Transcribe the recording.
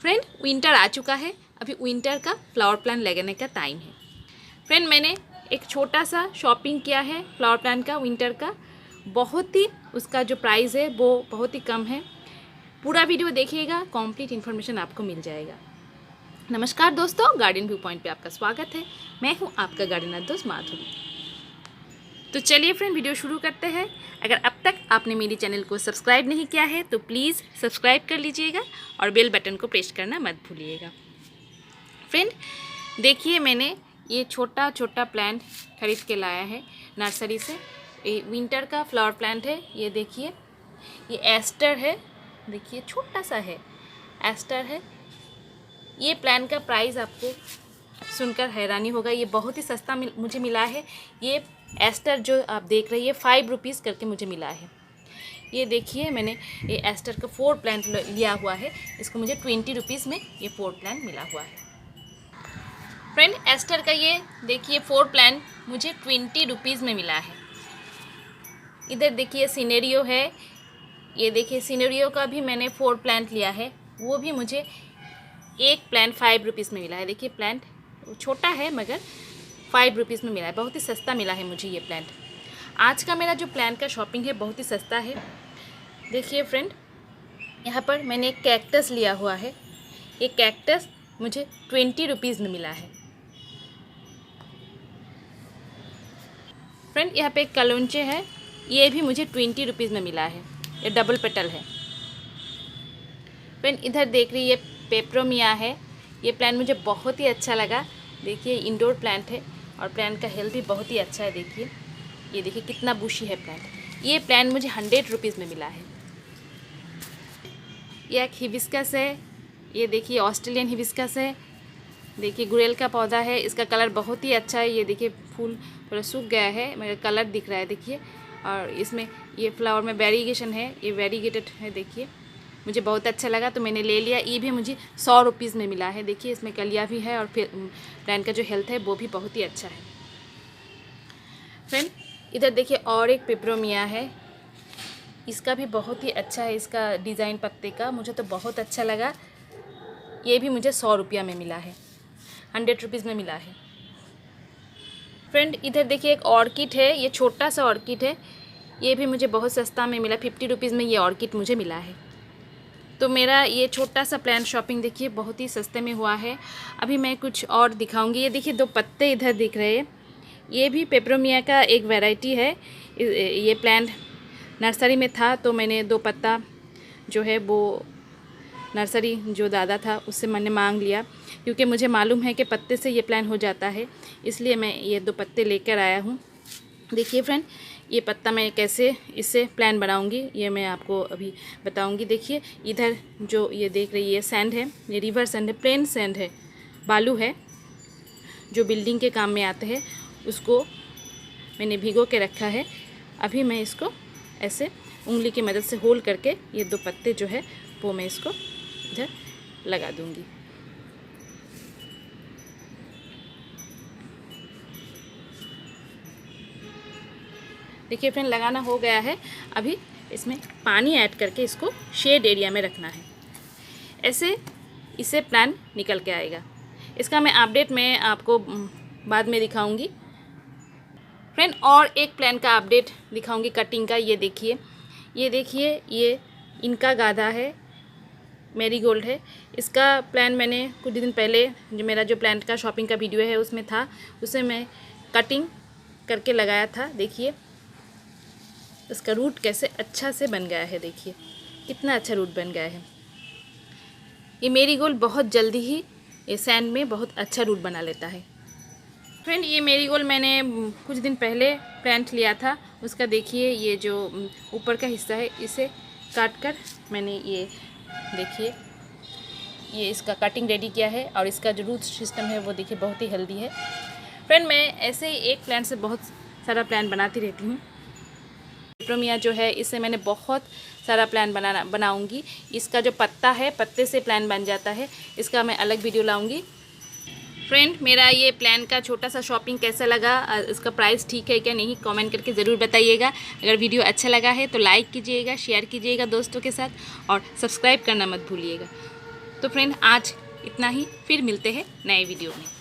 Friend winter आ चुका है, अभी विंटर का फ्लावर प्लांट लगाने का टाइम है। फ्रेंड मैंने एक छोटा सा शॉपिंग किया है फ्लावर प्लांट का विंटर का। बहुत ही उसका जो प्राइस है वो बहुत ही कम है। पूरा वीडियो देखिएगा, कंप्लीट इन्फॉर्मेशन आपको मिल जाएगा। नमस्कार दोस्तों, गार्डन व्यू पॉइंट पे आपका स्वागत है। मैं हूँ आपका गार्डनर दोस्त माधुरी। तो चलिए फ्रेंड वीडियो शुरू करते हैं। अगर अब तक आपने मेरी चैनल को सब्सक्राइब नहीं किया है तो प्लीज़ सब्सक्राइब कर लीजिएगा और बेल बटन को प्रेस करना मत भूलिएगा। फ्रेंड देखिए, मैंने ये छोटा छोटा प्लांट खरीद के लाया है नर्सरी से। ये विंटर का फ्लावर प्लांट है। ये देखिए, ये एस्टर है। देखिए छोटा सा है, एस्टर है। ये प्लांट का प्राइस आपको सुनकर हैरानी होगा, ये बहुत ही सस्ता मुझे मिला है। ये एस्टर जो आप देख रही है 5 रुपीज़ करके मुझे मिला है। ये देखिए, मैंने ये एस्टर का 4 प्लांट लिया हुआ है। इसको मुझे 20 रुपीज़ में ये 4 प्लांट मिला हुआ है। फ्रेंड एस्टर का ये देखिए 4 प्लांट मुझे 20 रुपीज़ में मिला है। इधर देखिए सिनेरियो है। ये देखिए सिनेरियो का भी मैंने 4 प्लांट लिया है, वो भी मुझे एक प्लांट 5 रुपीज़ में मिला है। देखिए प्लांट छोटा है मगर 5 रुपीज़ में मिला है। बहुत ही सस्ता मिला है मुझे ये प्लांट। आज का मेरा जो प्लांट का शॉपिंग है बहुत ही सस्ता है। देखिए फ्रेंड, यहाँ पर मैंने एक कैक्टस लिया हुआ है। ये कैक्टस मुझे 20 रुपीज़ में मिला है। फ्रेंड यहाँ पे एक कलोंचे है, ये भी मुझे 20 रुपीज़ में मिला है। ये डबल पेटल है। फ्रेंड इधर देख रही है पेपरोमिया है। ये प्लांट मुझे बहुत ही अच्छा लगा। देखिए इंडोर प्लांट है और प्लांट का हेल्थ भी बहुत ही अच्छा है। देखिए ये देखिए कितना बुशी है प्लांट। ये प्लांट मुझे 100 रुपीज़ में मिला है। ये एक हिबिस्कस है। ये देखिए ऑस्ट्रेलियन हिबिस्कस है। देखिए गुड़ैल का पौधा है। इसका कलर बहुत ही अच्छा है। ये देखिए फूल थोड़ा सूख गया है मगर कलर दिख रहा है। देखिए, और इसमें ये फ्लावर में वेरीगेशन है, ये वेरीगेटेड है। देखिए मुझे बहुत अच्छा लगा तो मैंने ले लिया। ये भी मुझे 100 रुपीज़ में मिला है। देखिए इसमें कलियाँ भी है और फिर प्लांट का जो हेल्थ है वो भी बहुत ही अच्छा है। फ्रेंड इधर देखिए और एक पेपरोमिया है। इसका भी बहुत ही अच्छा है, इसका डिज़ाइन पत्ते का मुझे तो बहुत अच्छा लगा। ये भी मुझे 100 रुपया में मिला है, 100 रुपीज़ में मिला है। फ्रेंड इधर देखिए एक ऑर्किड है। ये छोटा सा ऑर्किड है। ये भी मुझे बहुत सस्ता में मिला, 50 रुपीज़ में ये ऑर्किड मुझे मिला है। तो मेरा ये छोटा सा प्लांट शॉपिंग देखिए बहुत ही सस्ते में हुआ है। अभी मैं कुछ और दिखाऊंगी। ये देखिए 2 पत्ते इधर दिख रहे हैं। ये भी पेपरोमिया का एक वैरायटी है। ये प्लांट नर्सरी में था तो मैंने 2 पत्ता जो है वो नर्सरी जो दादा था उससे मैंने मांग लिया, क्योंकि मुझे मालूम है कि पत्ते से ये प्लांट हो जाता है, इसलिए मैं ये 2 पत्ते लेकर आया हूँ। देखिए फ्रेंड, ये पत्ता मैं कैसे इससे प्लान बनाऊंगी ये मैं आपको अभी बताऊंगी। देखिए इधर जो ये देख रही है सैंड है, ये रिवर सैंड है, प्लेन सैंड है, बालू है जो बिल्डिंग के काम में आते हैं। उसको मैंने भिगो के रखा है। अभी मैं इसको ऐसे उंगली की मदद से होल्ड करके ये 2 पत्ते जो है वो मैं इसको इधर लगा दूँगी। देखिए फ्रेंड लगाना हो गया है। अभी इसमें पानी ऐड करके इसको शेड एरिया में रखना है। ऐसे इससे प्लांट निकल के आएगा। इसका मैं अपडेट मैं आपको बाद में दिखाऊंगी। फ्रेंड और एक प्लांट का अपडेट दिखाऊंगी कटिंग का। ये देखिए, ये इनका गाधा है, मैरीगोल्ड है। इसका प्लांट मैंने कुछ दिन पहले जो मेरा जो प्लांट का शॉपिंग का वीडियो है उसमें था, उसे मैं कटिंग करके लगाया था। देखिए इसका रूट कैसे अच्छा से बन गया है। देखिए कितना अच्छा रूट बन गया है। ये मेरीगोल्ड बहुत जल्दी ही ये सैंड में बहुत अच्छा रूट बना लेता है। फ्रेंड ये मेरीगोल्ड मैंने कुछ दिन पहले प्लांट लिया था। उसका देखिए ये जो ऊपर का हिस्सा है इसे काट कर मैंने ये देखिए ये इसका कटिंग रेडी किया है और इसका जो रूट सिस्टम है वो देखिए बहुत ही हेल्दी है। फ्रेंड मैं ऐसे ही एक प्लांट से बहुत सारा प्लांट बनाती रहती हूँ। पेपरोमिया जो है इससे मैंने बहुत सारा प्लान बनाऊंगी। इसका जो पत्ता है पत्ते से प्लान बन जाता है, इसका मैं अलग वीडियो लाऊंगी। फ्रेंड मेरा ये प्लान का छोटा सा शॉपिंग कैसा लगा, इसका प्राइस ठीक है क्या नहीं, कमेंट करके ज़रूर बताइएगा। अगर वीडियो अच्छा लगा है तो लाइक कीजिएगा, शेयर कीजिएगा दोस्तों के साथ और सब्सक्राइब करना मत भूलिएगा। तो फ्रेंड आज इतना ही, फिर मिलते हैं नए वीडियो में।